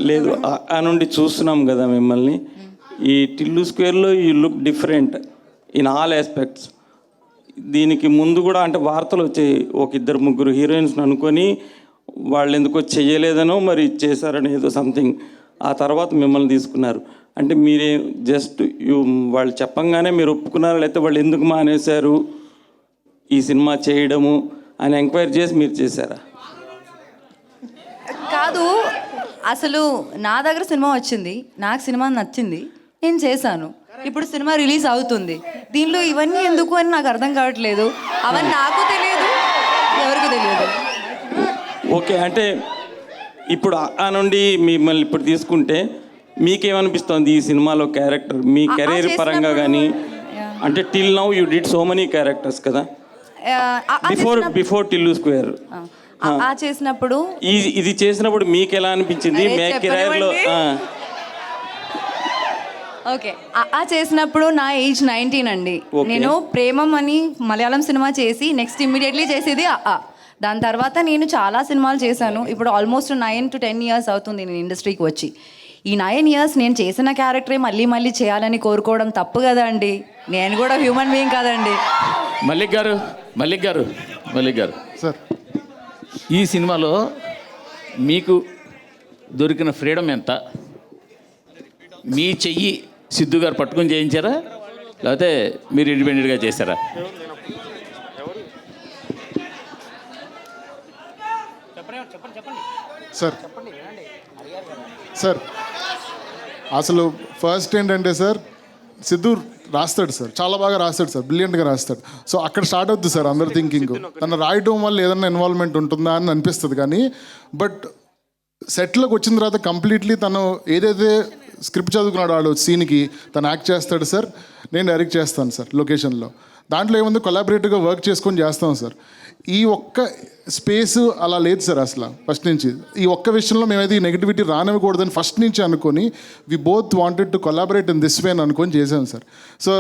లేదు ఆ నుండి చూస్తున్నాం కదా మిమ్మల్ని. ఈ టిల్లు స్క్వేర్లో you look different in all aspects. దీనికి ముందు కూడా అంటే వార్తలు వచ్చాయి, ఒక ఇద్దరు ముగ్గురు హీరోయిన్స్ని అనుకొని వాళ్ళు ఎందుకో చెయ్యలేదనో మరి చేశారని ఏదో సంథింగ్. ఆ తర్వాత మిమ్మల్ని తీసుకున్నారు. అంటే మీరే జస్ట్ వాళ్ళు చెప్పంగానే మీరు ఒప్పుకున్నారు, లేకపోతే వాళ్ళు ఎందుకు మానేశారు ఈ సినిమా చేయడము అని ఎంక్వైరీ చేసి మీరు చేశారా? కాదు, అసలు నా దగ్గర సినిమా వచ్చింది, నాకు సినిమా నచ్చింది, నేను చేశాను. ఇప్పుడు సినిమా రిలీజ్ అవుతుంది, దీనిలో ఇవన్నీ ఎందుకు అని నాకు అర్థం కావట్లేదు. అవన్నీ నాకు తెలియదు, ఎవరికి తెలియదు. ఓకే, అంటే ఇప్పుడు ఆ నుండి మిమ్మల్ని ఇప్పుడు తీసుకుంటే మీకేమనిపిస్తుంది ఈ సినిమాలో క్యారెక్టర్ మీ కెరీర్ పరంగా కానీ? అంటే till now you did so many characters కదా, బిఫోర్ టిల్లు స్క్వేర్. చేసినప్పుడు ఇది చేసినప్పుడు మీకు ఎలా అనిపించింది? మీ కెరీర్లో ఓకే, చేసినప్పుడు నా ఏజ్ 19 అండి. నేను ప్రేమం అని మలయాళం సినిమా చేసి నెక్స్ట్ ఇమ్మీడియట్లీ చేసేది దాని తర్వాత నేను చాలా సినిమాలు చేశాను. ఇప్పుడు ఆల్మోస్ట్ 9 to 10 years అవుతుంది నేను ఇండస్ట్రీకి వచ్చి. ఈ 9 years నేను చేసిన క్యారెక్టరే మళ్ళీ మళ్ళీ చేయాలని కోరుకోవడం తప్పు కదా అండి. నేను కూడా హ్యూమన్ బీయింగ్ కదండి. మల్లిక్ గారు సార్, ఈ సినిమాలో మీకు దొరికిన ఫ్రీడమ్ ఎంత? మీ చెయ్యి సిద్ధు గారు పట్టుకొని చేయించారా, లేకపోతే మీరు ఇండిపెండెంట్గా చేశారా? సార్ అసలు ఫస్ట్ ఏంటంటే సార్, సిద్ధు రాస్తాడు సార్, చాలా బాగా రాస్తాడు సార్, బ్రిలియంట్గా రాస్తాడు. సో అక్కడ స్టార్ట్ అవుతుంది సార్ అందరు థింకింగ్, తను రాయడం వల్ల ఏదైనా ఇన్వాల్వ్మెంట్ ఉంటుందా అని అనిపిస్తుంది. కానీ బట్ సెట్లోకి వచ్చిన తర్వాత కంప్లీట్లీ తను ఏదైతే స్క్రిప్ట్ చదువుకున్నాడు వాడు సీన్కి తను యాక్ట్ చేస్తాడు సార్, నేను డైరెక్ట్ చేస్తాను సార్ లొకేషన్లో. దాంట్లో ఏముంది, కొలాబరేటివ్గా వర్క్ చేసుకొని చేస్తాం సార్. ఈ ఒక్క స్పేస్ అలా లేదు సార్ అసలు ఫస్ట్ నుంచి. ఈ ఒక్క విషయంలో మేమైతే ఈ నెగిటివిటీ రానివ్వకూడదని ఫస్ట్ నుంచి అనుకొని we both wanted to collaborate in this way అని అనుకొని చేశాను సార్. సో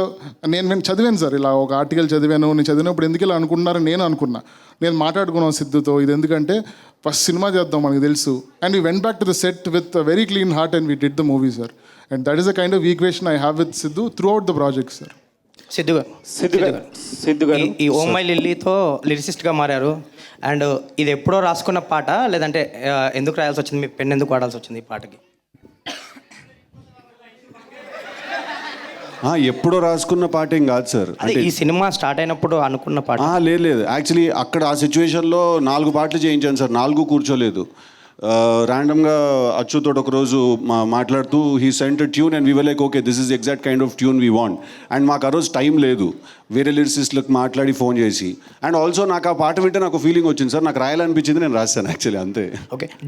నేను చదివాను సార్, ఇలా ఒక ఆర్టికల్ చదివాను. నేను చదివినప్పుడు ఎందుకు ఇలా అనుకుంటున్నారని నేను అనుకున్నా. నేను మాట్లాడుకున్నాను సిద్ధుతో, ఇది ఎందుకంటే ఫస్ట్ సినిమా చేద్దాం మనకు తెలుసు. And we went back to the set with very clean heart and we did the movie sir. And that is the kind of equation I have with Siddhu through out the project sir. Siddhu గారు ఈ oh my లిల్లీతో లిరిసిస్ట్గా మారారు. And ఇది ఎప్పుడో రాసుకున్న పాట, లేదంటే ఎందుకు రాయాల్సి వచ్చింది, మీ పెన్ ఎందుకు వాడాల్సి వచ్చింది ఈ పాటకి? ఎప్పుడో రాసుకున్న పాట ఏం కాదు సార్. అంటే ఈ సినిమా స్టార్ట్ అయినప్పుడు అనుకున్న పాట? లేదు, యాక్చువల్లీ అక్కడ ఆ సిచ్యువేషన్లో 4 పాటలు చేయించాను సార్, 4 కూర్చోలేదు. ర్యాండమ్గా అచ్చుతో ఒకరోజు మాట్లాడుతూ he sent tune and we were like okay this is exact kind of tune we want. And మాకు ఆ రోజు టైం లేదు, వేరే లిరిసిస్ట్లకు మాట్లాడి ఫోన్ చేసి. అండ్ ఆల్సో నాకు ఆ పాట వింటే నాకు ఫీలింగ్ వచ్చింది సార్, నాకు రాయాలనిపించింది, నేను రాశాను యాక్చువల్లీ, అంతే. ఓకే.